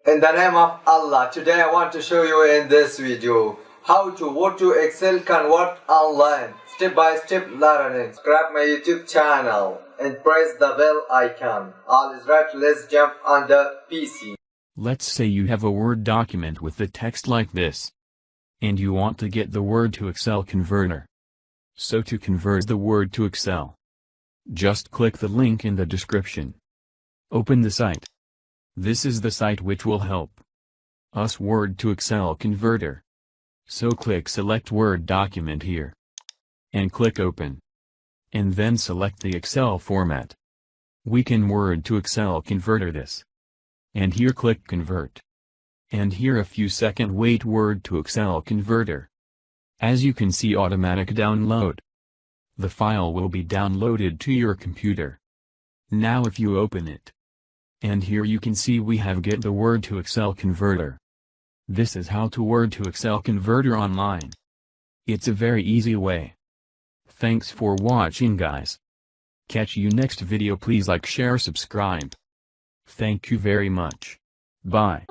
In the name of Allah, today I want to show you in this video how to Word to Excel convert online, step-by-step learning. Subscribe my YouTube channel and press the bell icon. All is right, let's jump on the PC. Let's say you have a Word document with the text like this, and you want to get the Word to Excel converter. So to convert the Word to Excel, just click the link in the description. Open the site. This is the site which will help us Word to Excel converter. So click select Word document here, and click open. And then select the Excel format. We can Word to Excel converter this. And here click convert. And here a few second wait Word to Excel converter. As you can see automatic download. The file will be downloaded to your computer. Now if you open it. And here you can see we have get the Word to Excel converter. This is how to Word to Excel converter online. It's a very easy way. Thanks for watching guys. Catch you next video, please like, share, subscribe. Thank you very much. Bye.